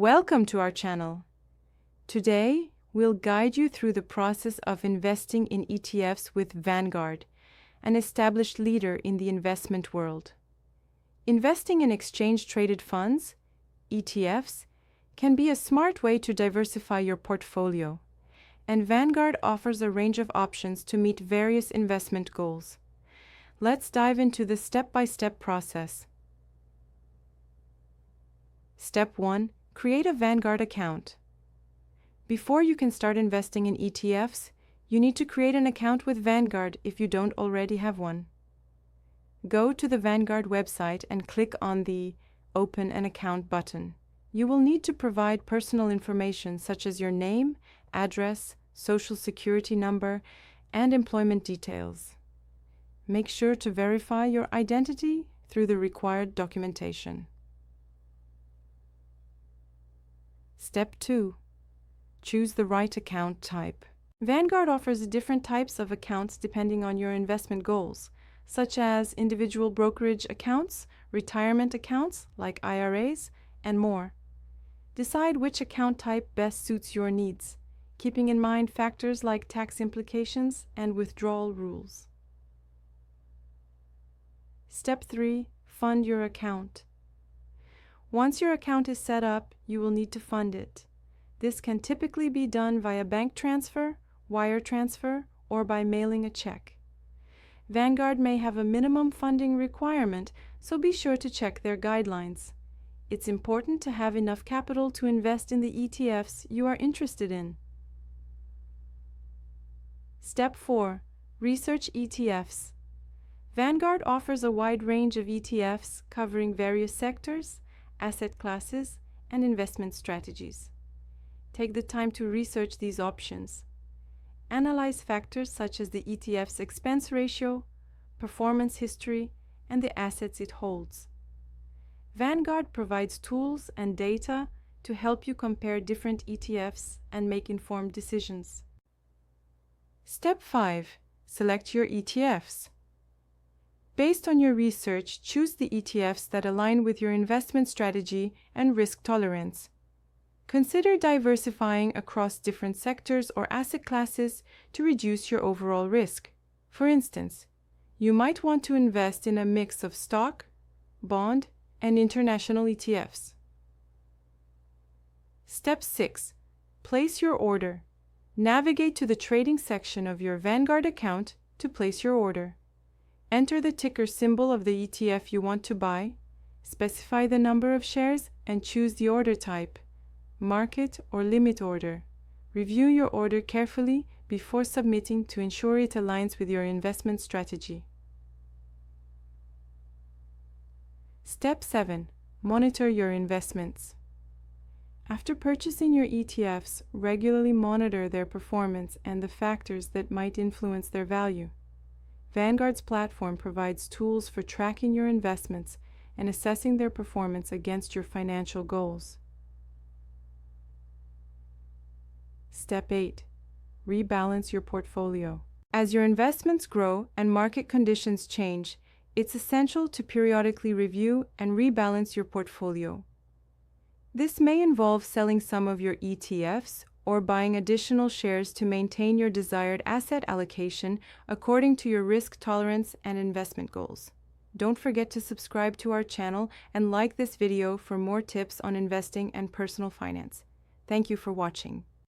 Welcome to our channel. Today, we'll guide you through the process of investing in ETFs with Vanguard, an established leader in the investment world. Investing in exchange-traded funds, ETFs, can be a smart way to diversify your portfolio, and Vanguard offers a range of options to meet various investment goals. Let's dive into the step-by-step process. Step 1. Create a Vanguard account. Before you can start investing in ETFs, you need to create an account with Vanguard if you don't already have one. Go to the Vanguard website and click on the Open an Account button. You will need to provide personal information such as your name, address, social security number, and employment details. Make sure to verify your identity through the required documentation. Step 2. Choose the right account type. Vanguard offers different types of accounts depending on your investment goals, such as individual brokerage accounts, retirement accounts like IRAs, and more. Decide which account type best suits your needs, keeping in mind factors like tax implications and withdrawal rules. Step 3. Fund your account. Once your account is set up, you will need to fund it. This can typically be done via bank transfer, wire transfer, or by mailing a check. Vanguard may have a minimum funding requirement, so be sure to check their guidelines. It's important to have enough capital to invest in the ETFs you are interested in. Step 4. Research ETFs. Vanguard offers a wide range of ETFs covering various sectors, asset classes, and investment strategies. Take the time to research these options. Analyze factors such as the ETF's expense ratio, performance history, and the assets it holds. Vanguard provides tools and data to help you compare different ETFs and make informed decisions. Step 5. Select your ETFs. Based on your research, choose the ETFs that align with your investment strategy and risk tolerance. Consider diversifying across different sectors or asset classes to reduce your overall risk. For instance, you might want to invest in a mix of stock, bond, and international ETFs. Step 6. Place your order. Navigate to the trading section of your Vanguard account to place your order. Enter the ticker symbol of the ETF you want to buy, specify the number of shares, and choose the order type, market or limit order. Review your order carefully before submitting to ensure it aligns with your investment strategy. Step 7. Monitor your investments. After purchasing your ETFs, regularly monitor their performance and the factors that might influence their value. Vanguard's platform provides tools for tracking your investments and assessing their performance against your financial goals. Step 8. Rebalance your portfolio. As your investments grow and market conditions change, it's essential to periodically review and rebalance your portfolio. This may involve selling some of your ETFs or buying additional shares to maintain your desired asset allocation according to your risk tolerance and investment goals. Don't forget to subscribe to our channel and like this video for more tips on investing and personal finance. Thank you for watching.